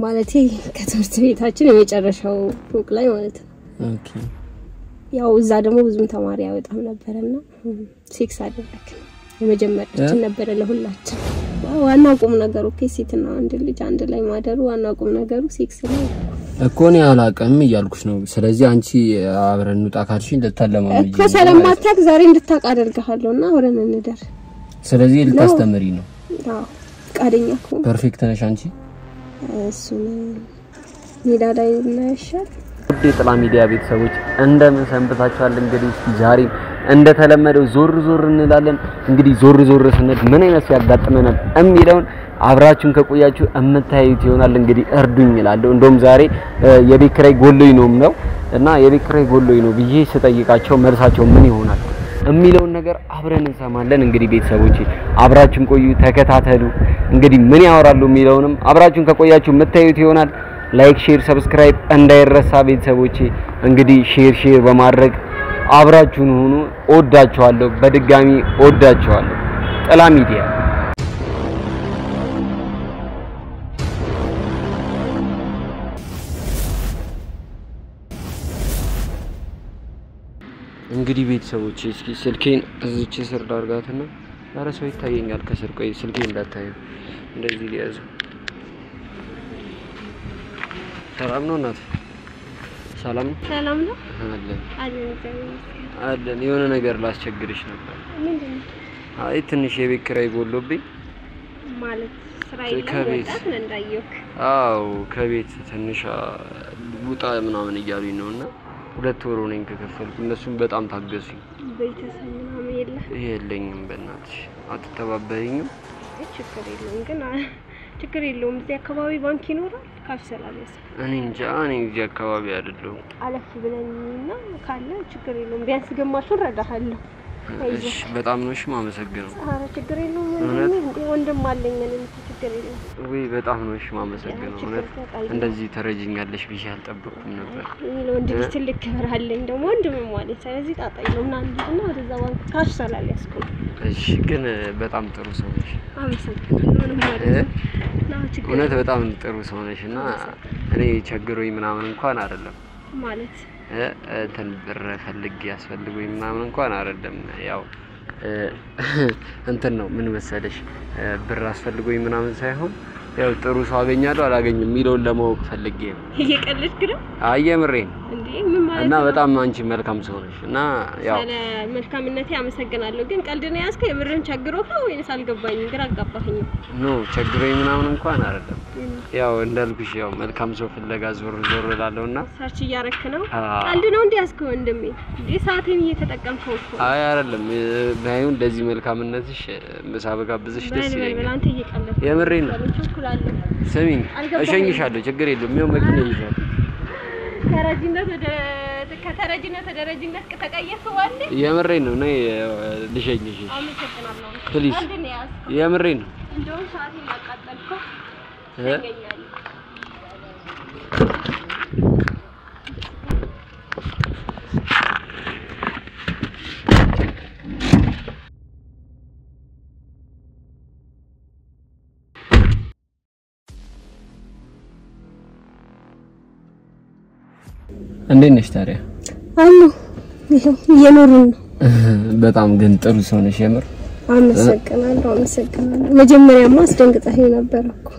ማለቴ ከትምህርት ቤታችን የመጨረሻው ፎቅ ላይ ማለት ነው ኦኬ ያው እዛ ደግሞ ብዙም ተማሪ ያወጣም ነበርና ሴክስ አደረግን የመጀመሪያችን ነበር ለሁላችን ዋና ቁም ነገሩ ሴትና ወንድ ልጅ አንድ ላይ ማደሩ ዋና ቁም ነገሩ ሴክስ ነው እኮ ነው ያላቀም ይያልኩሽ ነው ስለዚህ አንቺ አብረን እንውጣ ካልሽኝ ልታለማመጂ እኮ ሰለማታክ ዛሬ እንድታቃ አደርጋለሁና አብረን እንደር ስለዚህ ልታስተምሪ ነው አዎ ቃደኛ እኮ ፐርፌክት ነሽ አንቺ እሱ ሜዳ ላይ እናይሻል ጥላ ሚዲያ ቤተሰቦች እንደምን ሰንብታችኋል እንግዲህ ዛሬ እንደተለመደው ዞር ዞር እንላለን እንግዲህ ዞር ዞር ስንል ምን አይነት ያጋጥመናል እሚለውን አብራችሁን ከቆያችሁ እምታዩት ይሆናል እንግዲህ እርዱኝ ይላልው እንደውም ዛሬ የቤት ኪራይ ጎሎኝ ነው እና የቤት ኪራይ ጎሎኝ ነው ብዬ ስጠይቃቸው መልሳቸው ምን ይሆናል እሚለውን ነገር አብረን እንሰማለን እንግዲህ ቤተሰቦች አብራችሁን ቆዩ ተከታተሉ እንግዲህ ምን ያወራሉ እሚለውንም አብራችሁን ከቆያችሁ የምታዩት ይሆናል ላይክ ሼር ሰብስክራይብ እንዳይረሳ ቤተሰቦች እንግዲህ ሼር በማድረግ አብራችሁን ሁኑ ወዳችኋለሁ በድጋሚ ወዳችኋለሁ ጥላ ሚዲያ እንግዲህ ቤተሰቦች እስኪ ስልኬን እዚች ስር ዳርጋትና አረሰው ይታየኛል ከስር ቆይ ስልኬን እንዳታዩ እንደዚህ ሊያዙ ሰላም ነው እናት ሰላም ነው አለን የሆነ ነገር ላስቸግርሽ ነበር ምንድነው አይ ትንሽ የቤት ኪራይ ጎሎብኝ ማለት ስራዬ ለወጣት እንዳየክ አው ከቤት ትንሽ ውጣ ምናምን እያሉኝ ነውና 2 ወር ሆነኝ ከከፈልኩ እነሱም በጣም ታገሱኝ ቤተሰብ ምናምን የለኝም በእናትሽ አትተባበሪኝም ችግር የለውም እዚህ አካባቢ ባንክ ይኖራል ካፍሰላልስ እኔ እንጃ እኔ እዚህ አካባቢ አይደለም አለፍ ብለኝና ካለ ችግር የለውም ቢያንስ ግማሹን ረዳሃለሁ እሺ በጣም ነው ማመሰግነው አረ ችግር የለውም ወንድም አለኝ እኔ ችግር የለውም ወይ በጣም ነው ማመሰግነው እንደዚህ ተረጅኛለሽ ብዬ አልጠበቅኩም ነበር እኔ ወንድም ትልቅ ክብር አለኝ ደግሞ ወንድም ማለት ስለዚህ ጣጣይ ነው እናንተና ወደዛ ባንክ ካፍሰላልስ እሺ ግን በጣም ጥሩ ሰው ነሽ አመሰግናለሁ ምንም ማለት እውነት በጣም ጥሩ ሰው ነሽና እኔ ቸግሮኝ ምናምን እንኳን አይደለም ማለት ተንብር ፈልግ ያስፈልጉኝ ምናምን እንኳን አይደለም ያው እንትን ነው ምን መሰለሽ ብር አስፈልጉኝ ምናምን ሳይሆን ያው ጥሩ ሰው አገኛለሁ አላገኝም ሚለውን ለማወቅ ፈልጌ ነው እየቀለድክ ነው አየምሬን እንዴ ምን ማለት እና በጣም አንቺ መልካም ሰው ነሽ እና ያው ስለ መልካምነቴ አመሰግናለሁ ግን ቀልድና ያስከው የምርን ቸግሮክ ነው ወይስ አልገባኝም ግራ አጋባኸኝ ኖ ቸግሮኝ ምናምን እንኳን አይደለም ያው እንዳልኩሽ ያው መልካም ሰው ፍለጋ ዞር እላለውና ሰርች እያረክ ነው ቀልድ ነው እንዴ ያስከው እንደም እንዴ ሰዓቴን እየተጠቀምከው እኮ አይ አይደለም ባይው እንደዚህ መልካምነትሽ መሳበጋብዝሽ ደስ ይለኛል አንተ እየቀለድክ የምሬን ነው ስሚኝ እሸኝሻለሁ ችግር የለም ነው መኪና ይዘው ከተረጅነት ወደ ረጅነት ተቀየርኩ ዋንዴ የምሬን ነው ነይ ልሸኝሽ አመሰግናለሁ ፕሊዝ የምሬን ነው እንደው ሰዓቴን አቃጠልከው ተገኛለሁ እንዴት ነሽ ታዲያ አሉ የኖርን በጣም ግን ጥሩ ሰው ነሽ የምር አመሰግናለሁ መጀመሪያማ አስደንግጠህ ነበርኩ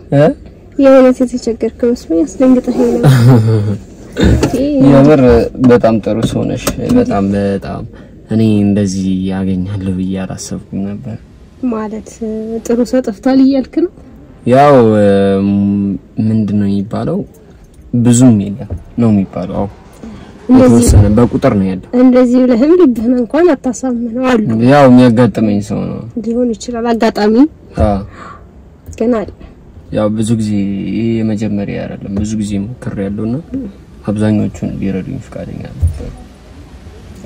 የሆነስ የተቸገርክ መስሎኝ አስደንግጠህ ነበር የምር በጣም ጥሩ ሰው ነሽ በጣም እኔ እንደዚህ ያገኛለሁ ብዬ አላሰብኩም ነበር ማለት ጥሩ ሰው ጠፍቷል እያልክ ነው ያው ምንድነው የሚባለው ብዙም የለም ነው የሚባለው እንደዚህ በቁጥር ነው ያለው እንደዚህ ለህም ልብህን እንኳን አታሳመነው አሉ ያው የሚያጋጥመኝ ሰው ነው ሊሆን ይችላል አጋጣሚ ገና ያው ብዙ ጊዜ የመጀመሪያ አይደለም ብዙ ጊዜ ሞክር ያለውና አብዛኞቹን ሊረዱኝ ፍቃደኛ ነበር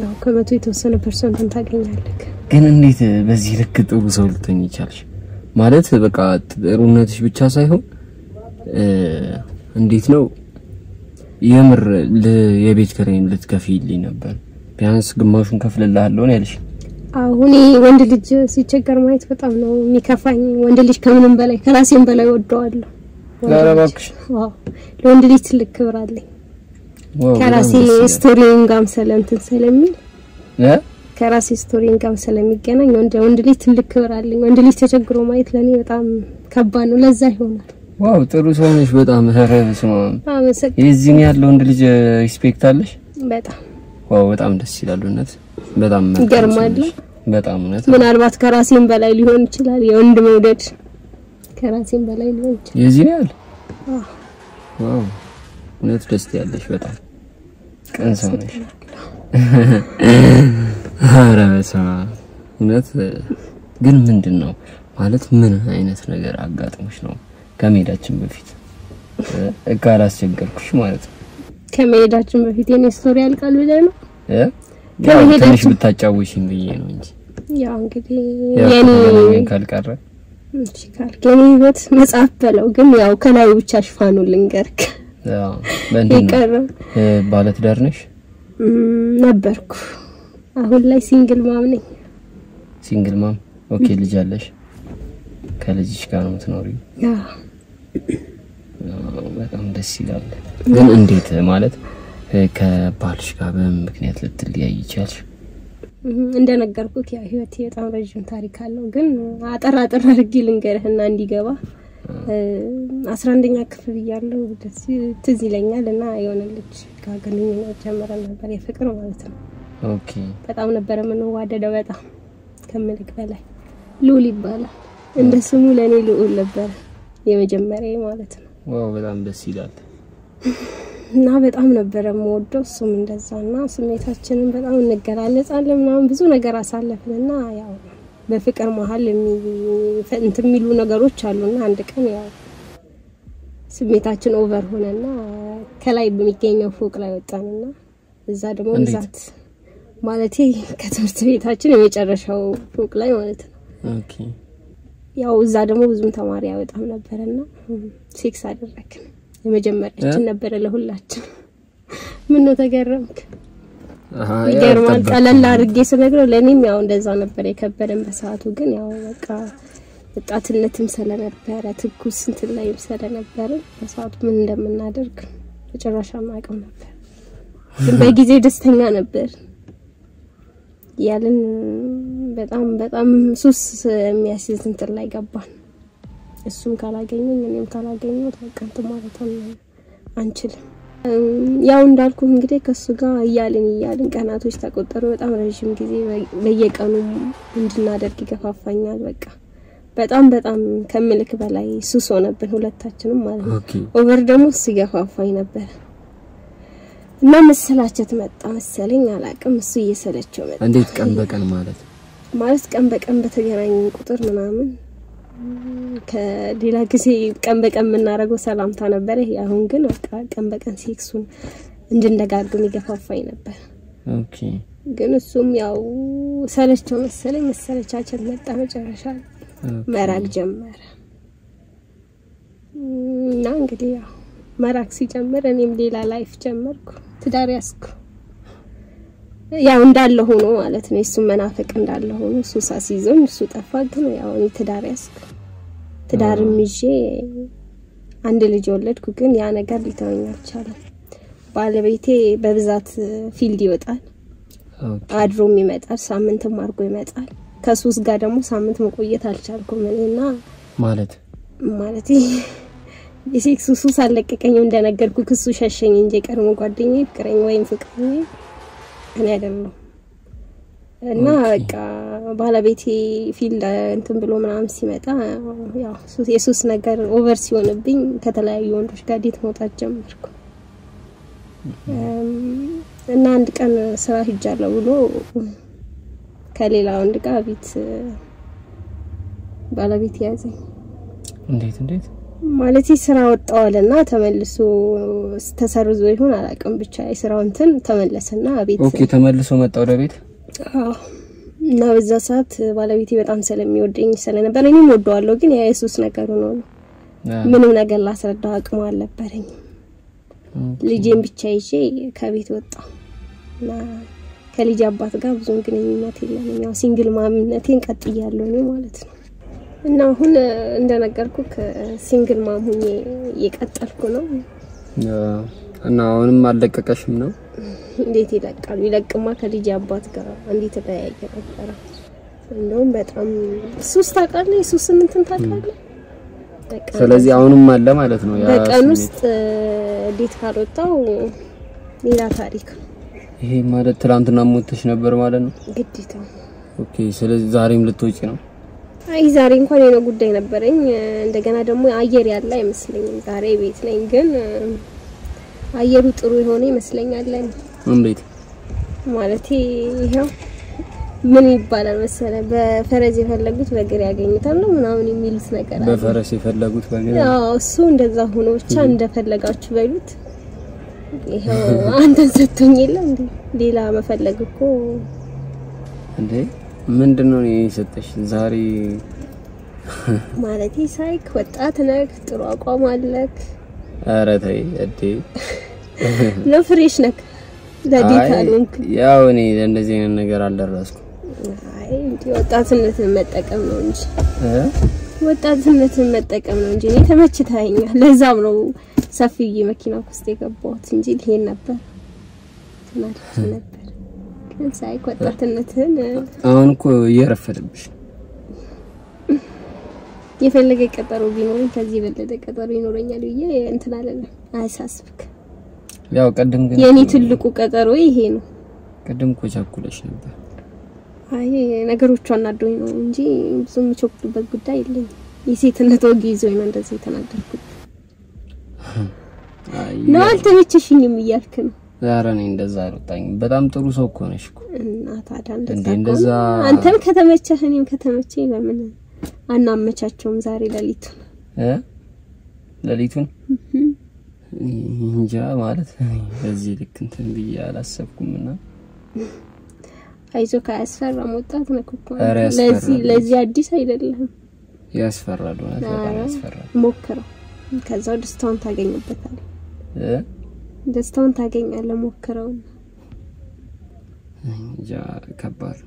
ያው ከመቶ የተወሰነ ፐርሰንቱን ታገኛለህ ግን እንዴት በዚህ ልክ ጥሩ ሰው ልትሆኚ ይቻልሽ ማለት በቃ ጥሩነትሽ ብቻ ሳይሆን እንዴት ነው የምር የቤት ኪራይን ልትከፍይልኝ ነበር ቢያንስ ግማሹን ከፍልልሃለሁ ነው ያልሽ አሁን ወንድ ልጅ ሲቸገር ማየት በጣም ነው የሚከፋኝ ወንድ ልጅ ከምንም በላይ ከራሴም በላይ ወደዋለሁ ጋራባክሽ ለወንድ ልጅ ትልቅ ክብር አለኝ ከራሴ ስቶሪን ጋም ሰለንትን ስለሚል ከራሴ ስቶሪን ጋም ስለሚገናኝ ወንድ ልጅ ትልቅ ክብር አለኝ ወንድ ልጅ ተቸግሮ ማየት ለኔ በጣም ከባድ ነው ለዛ ይሆናል ዋው ጥሩ ሰው ነሽ በጣም ረረስማ የዚህን ያለው ወንድ ልጅ ሪስፔክት አለሽ በጣም ዋው በጣም ደስ ይላል እውነት በጣም ይገርማል በጣም እውነት ምናልባት ከራሴም በላይ ሊሆን ይችላል የወንድ መውደድ ከራሴም በላይ ሊሆን ይችላል የዚህን ያለ ዋው እውነት ደስ ያለሽ በጣም ቀን ሰው ነሽ አረበሳ እውነት ግን ምንድነው ማለት ምን አይነት ነገር አጋጥሞሽ ነው ከመሄዳችን በፊት እቃል አስቸገርኩሽ ማለት ነው ከመሄዳችን በፊት የኔ ስቶሪ ያልቃል ብለህ ነው ከመሄዳችን ብታጫውሽኝ ብዬ ነው እንጂ ያው እንግዲህ የኔ ካልቀረ እሺ ካልከኝ ህይወት መጽሐፍ በለው ግን ያው ከላይ ብቻ ሽፋኑ ልንገርክ ያው በእንደው ባለትዳር ነሽ ነበርኩ አሁን ላይ ሲንግል ማም ነኝ ሲንግል ማም ኦኬ ልጅ አለሽ ከልጅሽ ጋር ነው የምትኖሪው በጣም ደስ ይላል ግን እንዴት ማለት ከባልሽ ጋር በምክንያት ልትለያይ ይቻልሽ እንደነገርኩት ያ ህይወት በጣም ረጅም ታሪክ አለው ግን አጠራ አድርጌ ልንገርህና እንዲገባ 11ኛ ክፍል ያለው ትዝ ይለኛልና የሆነ ልጅ ጋር ግንኙነት ጀመረን ነበር የፍቅር ማለት ነው ኦኬ በጣም ነበር የምንዋደደው በጣም ከምልክ በላይ ሉል ይባላል እንደ ስሙ ለኔ ሉል ነበር የመጀመሪያ ማለት ነው ዋው በጣም ደስ ይላል እና በጣም ነበር የምወደው እሱም እንደዛና ስሜታችንን በጣም እንገላለጻለን ምናምን ብዙ ነገር አሳለፍንና ያው በፍቅር መሃል የሚሉ ነገሮች አሉና አንድ ቀን ያው ስሜታችን ኦቨር ሆነና ከላይ በሚገኘው ፎቅ ላይ ወጣንና እዛ ደግሞ ብዛት ማለቴ ከትምህርት ቤታችን የመጨረሻው ፎቅ ላይ ማለት ነው ኦኬ ያው እዛ ደግሞ ብዙም ተማሪ ያወጣም ነበርና ሴክስ አደረግን የመጀመሪያችን ነበር ለሁላችን ምን ነው ተገረምክ ይገርማል ቀለል አድርጌ ስነግረው ለኔም ያው እንደዛ ነበር የከበደን በሰዓቱ ግን ያው በቃ ወጣትነትም ስለነበረ ትኩስ እንትን ላይ ስለነበረ በሰዓቱ ምን እንደምናደርግ በጭራሽ አናውቅም ነበር ግን በጊዜ ደስተኛ ነበር ያለን በጣም ሱስ የሚያስይዝ እንትን ላይ ገባን እሱም ካላገኘኝ እኔም ካላገኘው ተቀንተ ማለት አንችልም ያው እንዳልኩ እንግዲህ ከሱ ጋር እያልን ቀናቶች ተቆጠሩ በጣም ረጅም ጊዜ በየቀኑ እንድናደርግ ይገፋፋኛል በቃ በጣም ከምልክ በላይ ሱስ ሆነብን ሁለታችንም ማለት ነው ኦቨር ደግሞ ሲገፋፋኝ ነበር እና መሰላቸት መጣ መሰለኝ አላቅም እሱ እየሰለቸው መጣ እንዴት ቀን በቀን ማለት ቀን በቀን በተገናኝ ቁጥር ምናምን ከሌላ ጊዜ ቀን በቀን ምናረገው ሰላምታ ነበር ያሁን ግን በቃ ቀን በቀን ሴክሱን እንድንደጋግም ይገፋፋኝ ነበር ኦኬ ግን እሱም ያው ሰለቸው መሰለኝ መሰለቻቸት መጣ መጨረሻ መራቅ ጀመረ እና እንግዲህ ያው መራቅ ሲጀምር እኔም ሌላ ላይፍ ጀመርኩ ትዳር ያስኩ ያው እንዳለ ሆኖ ማለት ነው እሱ መናፈቅ እንዳለ ሆኖ ሱስ አስይዞኝ እሱ ጠፋ ግን ያው እኔ ትዳር ያስኩ ትዳርም ይዤ አንድ ልጅ ወለድኩ ግን ያ ነገር ሊተወኝ አልቻለም ባለቤቴ በብዛት ፊልድ ይወጣል አድሮም ይመጣል ሳምንትም አርጎ ይመጣል ከሱስ ጋር ደግሞ ሳምንት መቆየት አልቻልኩም እኔና ማለት የሴክስ ሱስ አለቀቀኝ እንደነገርኩ ክሱ ሸሸኝ እንጂ ቀርሞ ጓደኛዬ ፍቅረኛ ወይም ፍቅረኛ እኔ አይደለም እና በቃ ባለቤቴ ፊልድ እንትን ብሎ ምናምን ሲመጣ ያው የሱስ ነገር ኦቨር ሲሆንብኝ ከተለያዩ ወንዶች ጋር ዴት መውጣት ጀመርኩ እና አንድ ቀን ስራ ሂጃለሁ ብሎ ከሌላ ወንድ ጋር ቤት ባለቤት ያዘኝ እንዴት ማለት ስራ ወጣዋልና ተመልሶ ተሰርዞ ይሁን አላቀም ብቻ የስራው እንትን ተመለሰና ቤት ኦኬ ተመልሶ መጣ ወደ ቤት እና በዛ ሰዓት ባለቤቴ በጣም ስለሚወደኝ ስለነበር እኔም ወደዋለሁ ግን የኢየሱስ ነገር ነው ምንም ነገር ላስረዳው አቅም አልነበረኝ ልጄን ብቻ ይዤ ከቤት ወጣሁ እና ከልጅ አባት ጋር ብዙም ግንኙነት የለንም ያው ሲንግል ማምነቴን ቀጥያለሁ ነው ማለት ነው እና አሁን እንደነገርኩክ ሲንግል ማም ሆኜ እየቀጠልኩ ነው እና አሁንም አልለቀቀሽም ነው እንዴት ይለቃሉ ይለቅማ ከልጅ አባት ጋር እንዴት ተያየ ነበር እንደውም በጣም ሱስ ታውቃለህ ሱስን እንትን ታውቃለህ ስለዚህ አሁንም አለ ማለት ነው ያ በቀን ውስጥ ዴት ካልወጣው ሌላ ታሪክ ይሄ ማለት ትላንትና ሞተሽ ነበር ማለት ነው ግዴታ ኦኬ ስለዚህ ዛሬም ልትወጪ ነው አይ ዛሬ እንኳን የሆነ ጉዳይ ነበረኝ እንደገና ደግሞ አየር ያለ አይመስለኝም ዛሬ ቤት ነኝ ግን አየሩ ጥሩ ይሆነ ይመስለኛል ላይ እንዴት ማለት ይሄው ምን ይባላል መሰለ በፈረስ የፈለጉት በእግር ያገኙታል ነው ምናምን የሚሉት ነገር አለ በፈረስ የፈለጉት በእግር ያው እሱ እንደዛ ሆኖ ብቻ እንደፈለጋችሁ በሉት ይሄው አንተ ሰጥቶኝ የለ እንዴ ሌላ መፈለግ እኮ እንዴ ምንድነው የሰጠሽ ዛሬ ማለት ሳይክ ወጣት ነክ ጥሩ አቋም አለክ አረ ተይ እዴ ለፍሬሽ ነክ ለዲታሉንክ ያው እኔ እንደዚህ አይነት ነገር አልደረስኩም አይ እንዴ ወጣትነትን መጠቀም ነው እንጂ ወጣትነትን መጠቀም ነው እንጂ እኔ ተመችታኛል ለዛም ነው ሰፊዬ መኪና ውስጥ የገባሁት እንጂ ልሄድ ነበር ተናድጄ ነበር ግን ሳይክ ወጣትነትን አሁን እኮ እየረፈደብሽ የፈለገ ቀጠሮ ቢኖርኝ ከዚህ በለጠ ቀጠሮ ይኖረኛል ብዬ እንትን አለለ አይሳስብክ ያው ቀደም ግን የኔ ትልቁ ቀጠሮ ይሄ ነው ቀደም እኮ ቻኩለሽ ነበር አይ ነገሮቹ አናዶኝ ነው እንጂ ብዙም ቸኩልበት ጉዳይ የለኝ የሴትነት ወግ ይዞኝ ነው እንደዚህ ተናደርኩት ነው አልተመቸሽኝም እያልክ ነው ዛሬ ነኝ እንደዛ አልወጣኝ በጣም ጥሩ ሰው እኮ ነሽ እኮ እና ታዲያ እንደዛ አንተም ከተመቸህ እኔም ከተመቸኝ ለምን አናመቻቸውም ዛሬ ሌሊቱን እንጃ ማለት እዚህ ልክ እንትን ብዬ አላሰብኩምና አይዞህ ካያስፈራ ወጣት ነህ እኮ ለዚህ አዲስ አይደለም ያስፈራል ማለት በጣም ያስፈራል ሞክረው ከዛው ደስታውን ታገኝበታለህ ደስታውን ታገኛለህ ሞክረው እንጃ ከባድ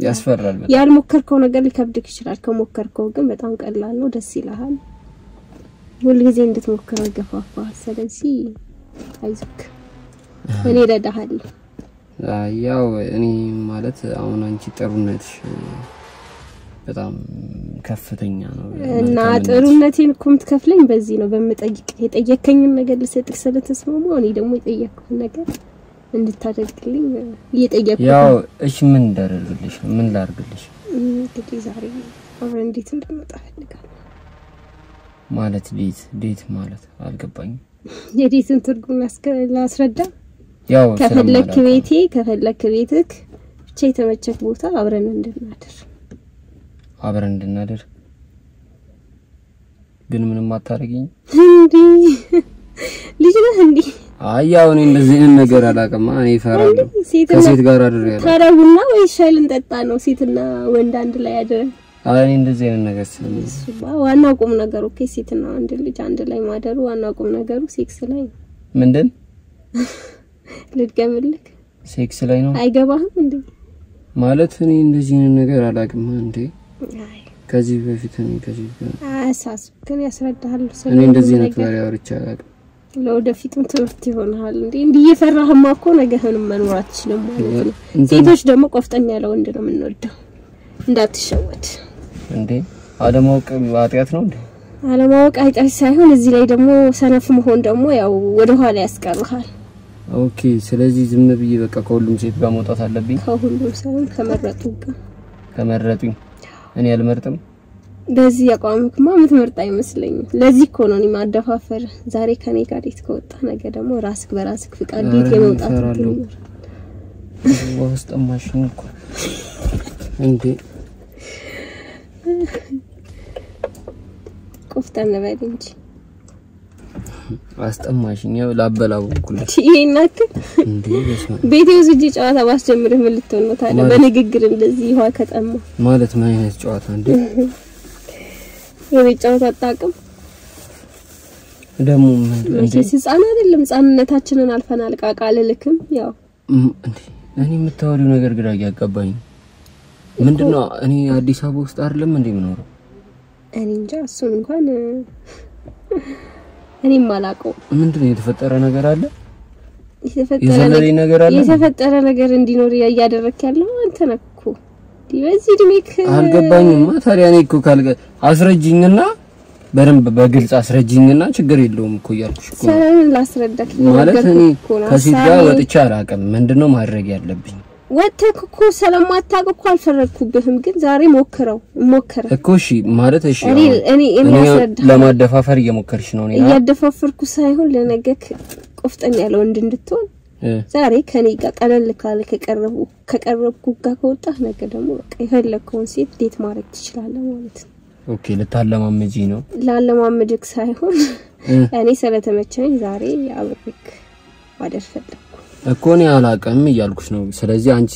ያስፈራል በጣም ያልሞከርከው ነገር ሊከብድክ ይችላል ከሞከርከው ግን በጣም ቀላል ነው ደስ ይላል ሁሉ ጊዜ እንድትሞክረው ይገፋፋል ስለዚህ አይዞህ እኔ ረዳሃለሁ ያው እኔ ማለት አሁን አንቺ ጥሩነትሽ በጣም ከፍተኛ ነው እና ጥሩነቴን እኮ የምትከፍለኝ በዚህ ነው በመጠይቅ የጠየከኝን ነገር ልሰጥክ ስለተስማማው እኔ ደግሞ የጠየቅኩት ነገር እንድታደርግልኝ እየጠየቅኩት ያው እሺ ምን እንዳደርግልሽ ምን ላድርግልሽ እንግዲህ ዛሬ አብረን እንዴት እንደምጣ ፈልጋለሁ ማለት ዴት ማለት አልገባኝም የዴትን ትርጉም ላስረዳ ያው ከፈለክ ቤትክ ብቻ የተመቸክ ቦታ አብረን እንድናደር ግን ምንም አታረጊኝ እንዴ ልጅ ነህ እንዴ አያው እኔ እንደዚህ ነገር አላቀማ እኔ ፈራለሁ ከሴት ጋር አድሬያለሁ ታረቡና ወይ ሻይ ልንጠጣ ነው ሴትና ወንድ አንድ ላይ አድረን እኔ እንደዚህ አይነት ነገር ስለዚህ ዋና ቁም ነገሩ ሴትና ወንድ ልጅ አንድ ላይ ማደሩ ዋና ቁም ነገሩ ሴክስ ላይ ምንድን ልትገምልክ ሴክስ ላይ ነው አይገባህም እንዴ ማለት እኔ እንደዚህ አይነት ነገር አላቀማ እንዴ ከዚህ በፊት እኔ ከዚህ አሳስብከን ያስረዳሃል እኔ እንደዚህ ነገር ያወርቻለሁ ለወደፊቱም ትምህርት ይሆናል እንዴ እንዲየፈራህማ እኮ ነገህንም መኖር አትችልም ማለት ነው ሴቶች ደግሞ ቆፍጠኛ ያለ ወንድ ነው የምንወደው እንዳትሸወድ እንዴ አለማወቅ ኃጢያት ነው እንዴ አለማወቅ ኃጢያት ሳይሆን እዚህ ላይ ደግሞ ሰነፍ መሆን ደግሞ ያው ወደ ኋላ ያስቀርሃል ኦኬ ስለዚህ ዝም ብዬ በቃ ከሁሉም ሴት ጋር መውጣት አለብኝ ከሁሉም ሳይሆን ከመረጡኝ እኔ አልመርጥም በዚህ ያቋምክማ ምትመርጥ አይመስለኝም ለዚህ እኮ ነው ማደፋፈር ዛሬ ከኔ ጋር ዴት ከወጣ ነገ ደግሞ ራስክ በራስክ ፍቃድ ዴት የመውጣት ነው ወስጠማሽን እኮ እንዴ ቆፍጠን በል እንጂ አስጠማሽኝ ያው ላበላው ኩልሽ ይሄናክ እንዴ ቤቴው ዝጂ ጨዋታ ባስጀምርህ ምን ልትሆን ነው ታዲያ በንግግር እንደዚህ ይዋ ከጠማ ማለት ምን አይነት ጨዋታ እንዴ የጨዋታ አጣቀም ደሞ እንዴ ህፃን አይደለም ህፃንነታችንን አልፈናል ቃቃልልክም ያው እንዴ እኔ የምታወሪው ነገር ግራ ያጋባኝ ምንድነው እኔ አዲስ አበባ ውስጥ አይደለም እንዴ ምኖረው እኔ እንጃ እሱን እንኳን እኔም አላውቀው ምንድነው የተፈጠረ ነገር አለ የተፈጠረ ነገር እንዲኖር ያያደረክ ያለው አንተ ነህ እኮ በዚህ ድሜክ አልገባኝማ ታዲያ እኔ እኮ አስረጅኝና በደንብ በግልጽ አስረጅኝና ችግር የለውም እኮ ያልኩሽ እኮ ሰላም ላስረዳክ ማለት እኔ ከሲት ጋር ወጥቼ አላውቅም ምንድነው ማድረግ ያለብኝ ወጥተክ እኮ ሰላም አታውቅ እኮ አልፈረድኩብህም ግን ዛሬ ሞክረው እኮ እሺ ማለት እሺ እኔ አስረዳ ለማደፋፈር እየሞከርሽ ነው እኔ እያደፋፈርኩ ሳይሆን ለነገክ ቆፍጠን ያለው እንድትሆን ዛሬ ከኔ ጋር ቀለል ካለ ከቀረብኩ ጋር ከወጣህ ነገ ደግሞ በቃ የፈለከውን ሴት ዴት ማድረግ ትችላለህ ማለት ነው ኦኬ ለታለማመጂ ነው ላለማመድክ ሳይሆን እኔ ስለተመቸኝ ዛሬ አብሬክ ማደር ፈለኩ እኮ ነው አላቀም ይያልኩሽ ነው ስለዚህ አንቺ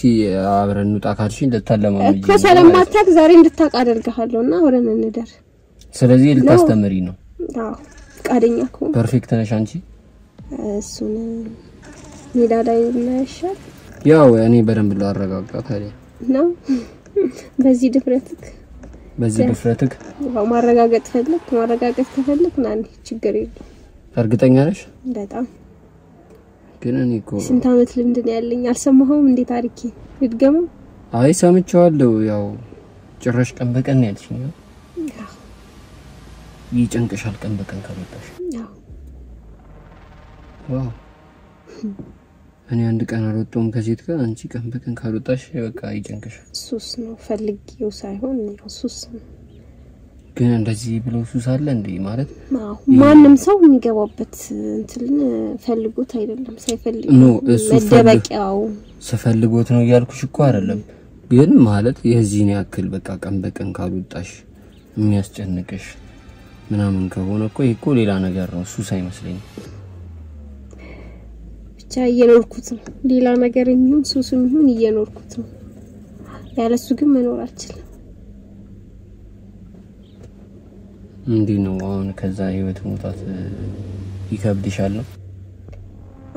አብረን እንውጣ ካልሽኝ ለታለማመጂ እኮ ሰለማታክ ዛሬ እንድታቃ አደርጋለሁና አብረን እንደር ስለዚህ ልታስተምሪ ነው አዎ ፍቃደኛ እኮ ፐርፌክት ነሽ አንቺ እሱን ሜዳ ላይ እናያሻል ያው እኔ በደንብ ላረጋጋ ታዲያ ነው በዚህ ድፍረትክ ማረጋገጥ ከፈለክ ናኒ ችግር የለም እርግጠኛ ነሽ በጣም ግን እኔ እኮ ስንት አመት ልምድ ነው ያለኝ አልሰማሁም እንዴ ታሪኬ ልድገም አይ ሰምቻለሁ ያው ጭራሽ ቀን በቀን ያልሽኝ ይጨንቅሻል ቀን በቀን ካልወጣሽ ዋው እኔ አንድ ቀን አልወጣም ከሴት ጋር አንቺ ቀን በቀን ካልወጣሽ በቃ ይጨንቅሻል ሱስ ነው ፈልጊው ሳይሆን ሱስ ነው ግን እንደዚህ ብሎ ሱስ አለ እንዴ ማለት ማንንም ሰው የሚገባበት እንትን ፈልጎት አይደለም ሳይፈልግ ነው እሱ መደበቂያው ሰፈልጎት ነው ያልኩሽ እኮ አይደለም ግን ማለት የዚህን ያክል በቃ ቀን በቀን ካልወጣሽ የሚያስጨንቅሽ ምናምን ከሆነ እኮ ሌላ ነገር ነው ሱስ አይመስለኝም ብቻ እየኖርኩት ነው ሌላ ነገር የሚሆን ሱስም ይሁን እየኖርኩት ነው ያለሱ ግን መኖር አልችልም እንዴ ነው አሁን ከዛ ህይወት ሞታት ይከብድሻል ነው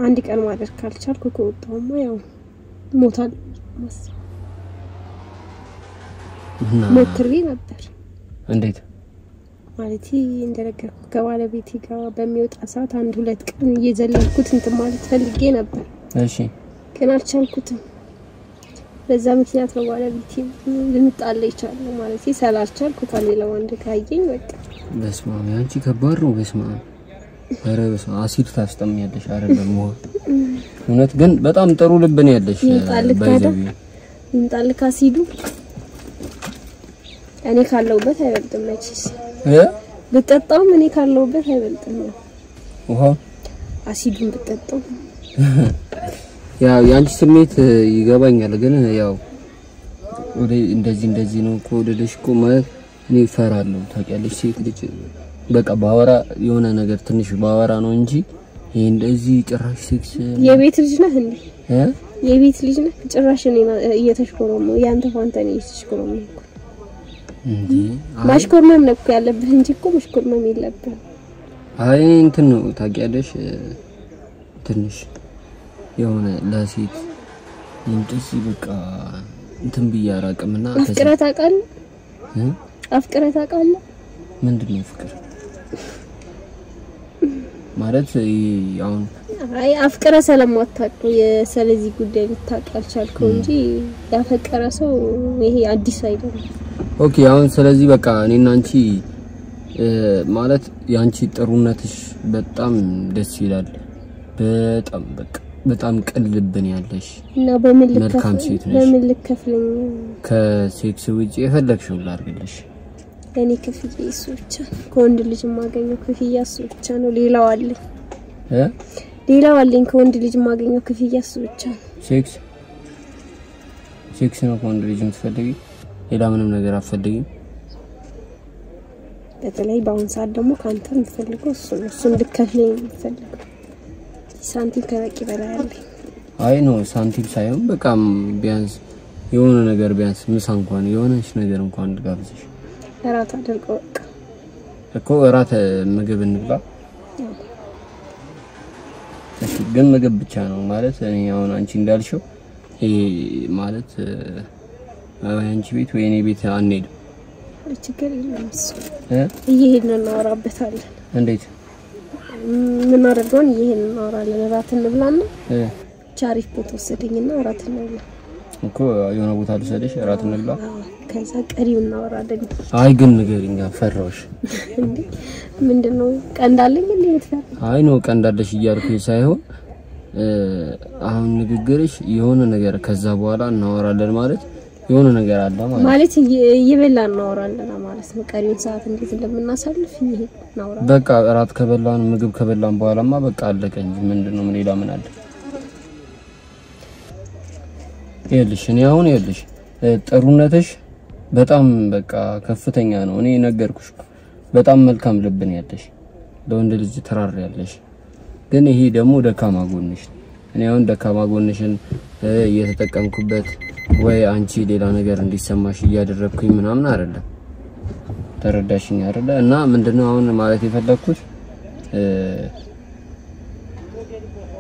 አንድ ቀን ማደር ካልቻልኩ ከወጣውማ ያው ሞታል ሞትሪ ነበር እንዴት ማለቴ እንደነገርኩ ከባለቤቴ ጋር በሚወጣ ሰዓት አንድ ሁለት ቀን እየዘለልኩት እንት ማለት ፈልጌ ነበር እሺ ግን አልቻልኩትም በዛ ምክንያት ነው ባለቤቴ ልንጣላ ይቻላል ማለቴ ሰላልቻልኩ ካሌላ ወንድ ካየኝ በቃ በስማም ያንቺ ከባድ ነው በስማም አረ በስማ አሲድ ታስጠምያለሽ አይደለም እውነት ግን በጣም ጥሩ ልብ ነው ያለሽ እንጣልካ አሲዱ እኔ ካለውበት አይበልጥም መቼስ ብትጠጣው እኔ ካለውበት አይበልጥም ውሃ አሲዱን ብትጠጣው ያው ያንቺ ስሜት ይገባኛል ግን ያው ወደ እንደዚህ ነው ወደደሽ ማለት እኔ ፈራለሁ ታውቂያለሽ ሴት ልጅ በቃ ባወራ የሆነ ነገር ትንሽ ባወራ ነው እንጂ ይሄ እንደዚህ ጭራሽ ሴክስ የቤት ልጅ ነህ እንዴ የቤት ልጅ ነህ ጭራሽ እኔ እየተሽኮረመው ያንተ ፋንታኔ እየተሽኮረመው እንዴ ማሽኮርመም ነው ያለብህ እንጂ እኮ ማሽኮርመም የለብህ አይ እንትን ነው ታውቂያለሽ ትንሽ የሆነ ለሴት እንደዚህ በቃ እንትን ቢያራቅምና አፍቅረት አቃል አፍቅረት አቃል ምንድነው ፍቅር ማለት አሁን አይ አፍቅረ ሰለማታውቁ የሰለዚህ ጉዳይ ልታቃልቻልከው እንጂ ያፈቀረ ሰው ይሄ አዲስ አይደለም ኦኬ አሁን ስለዚህ በቃ እኔና አንቺ ማለት ያንቺ ጥሩነትሽ በጣም ደስ ይላል በጣም በቃ በጣም ቀልብን ያለሽ እና በምን ልከፍለኝ ከሴክስ ውጪ የፈለግሽው ላርግልሽ እኔ ከፍዬ እሱ ብቻ ከወንድ ልጅ ማገኘው ከፍያ እሱ ብቻ ነው ሌላው አለኝ ከወንድ ልጅ ማገኘው ከፍያ እሱ ብቻ ነው ሴክስ ነው ከወንድ ልጅ የምትፈልጊ ሌላ ምንም ነገር አትፈልጊም በተለይ በአሁን ሰዓት ደግሞ ካንተ የምትፈልገው እሱን ልከፍለኝ የምትፈልገው ሳንቲም ከበቂ በላይ አለ አይ ነው ሳንቲም ሳይሆን በቃ ቢያንስ የሆነ ነገር ቢያንስ ምሳ እንኳን የሆነች ነገር እንኳን ልጋብዝሽ እራት አድርገው እኮ እራት ምግብ እንብላ እሺ ግን ምግብ ብቻ ነው ማለት እኔ አሁን አንቺ እንዳልሽው ማለት አንቺ ቤት ወይ እኔ ቤት አንሄድም ችግር የለም እሱ እየሄድን እናወራበታለን እንዴት ምን አደረገውን ይሄን እናወራለን እራት እንብላና ቻሪፍ ቦታ ወሰደኝና እራት እንብላ እኮ የሆነ ቦታ ልሰደሽ እራት እንብላ ከዛ ቀሪው እናወራለን አይ ግን ንገሪኛ ፈራውሽ እንዴ ምንድነው ቀንዳለኝ እንዴ ምትፈራ አይ ነው ቀንዳለሽ እያልኩኝ ሳይሆን አሁን ንግግርሽ የሆነ ነገር ከዛ በኋላ እናወራለን ማለት የሆነ ነገር አለ ማለት ይበላን እናወራለን ማለት ነው ቀሪውን ሰዓት እንዴት እንደምናሳልፍ ይሄ እናወራለን በቃ እራት ከበላን ምግብ ከበላን በኋላማ በቃ አለቀ እንጂ ምንድነው ምን ሌላ ምን አለ ይልሽ እኔ አሁን ይልሽ ጥሩነትሽ በጣም በቃ ከፍተኛ ነው እኔ ነገርኩሽ በጣም መልካም ልብን ያለሽ ለወንድ ልጅ ተራር ያለሽ ግን ይሄ ደግሞ ደካማ ጎንሽ እኔ አሁን ደካማ ጎንሽን እየተጠቀምኩበት ወይ አንቺ ሌላ ነገር እንዲሰማሽ እያደረኩኝ ምናምን አይደለም ተረዳሽኝ አይደለ እና ምንድነው አሁን ማለት የፈለኩት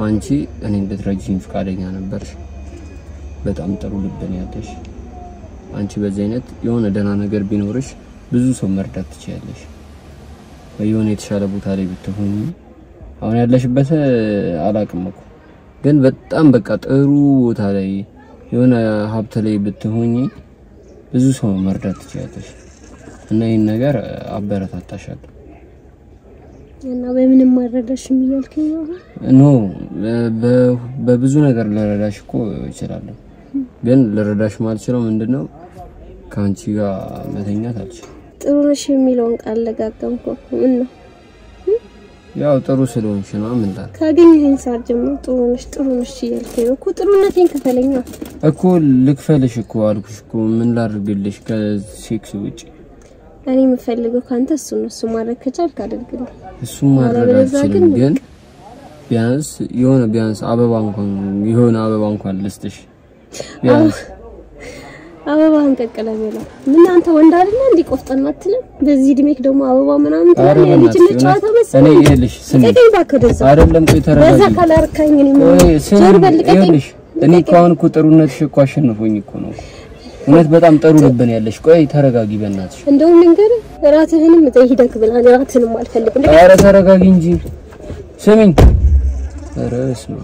አንቺ እኔ እንድትረጂኝ ፍቃደኛ ነበርሽ በጣም ጥሩ ልብን ያለሽ አንቺ በዚህ አይነት የሆነ ደና ነገር ቢኖርሽ ብዙ ሰው መርዳት ትችያለሽ ወይ የሆነ የተሻለ ቦታ ላይ ብትሆኚ አሁን ያለሽበት አላቅም እኮ ግን በጣም በቃ ጥሩ ቦታ ላይ የሆነ ሀብት ላይ ብትሆኚ ብዙ ሰው መርዳት ትችያለሽ እና ይሄን ነገር አበረታታሻለሁ እና በምንም ማረዳሽም ይያልከኝ ነው በብዙ ነገር ለረዳሽ እኮ ይችላል ግን ለረዳሽ ማለት ነው ምንድነው ካንቺ ጋር መተኛት አልሽ ጥሩ ነሽ የሚለውን ቃል ለጋገምኩ ምን ነው ያው ጥሩ ስለሆንሽ ነው ምን ላል ካገኘኝ ሰዓት ጀምሮ ጥሩ ነሽ ይያልከኝ እኮ ጥሩነቴን ከፈለኛ እኮ ልክፈልሽ እኮ አልኩሽ እኮ ምን ላድርግልሽ ከሴክስ ውጪ እኔ የምፈልገው ካንተ እሱ ነው እሱ ማድረግ ከቻልክ አድርግልኝ እሱ ማድረግ አልችልም ግን ቢያንስ አበባ እንኳን ልስጥሽ አበባን ቀቀለ ምን አንተ ወንድ አይደለ እንዴ ቆፍጠና አትልም በዚህ ድሜክ ደግሞ አበባ ምናምን ትላለህ ልጅ ልጫታ መሰለኝ እኔ ይልሽ ስለዚህ ባከደዛ አይደለም ቆይ ተረጋጊ በዛ ካላርካኝ እኔ ዞር በልቀኝ እኔ ቋን እኮ ጥሩነትሽ እኮ አሸንፎኝ እኮ ነው እውነት በጣም ጥሩ ልብን ያለሽ ቆይ ተረጋጊ በእናትሽ እንደው ልንገር ራትህንም እጠይደክ ብላ ራትህንም አልፈልግም ኧረ ተረጋጊ እንጂ ስሚኝ ኧረ ስማ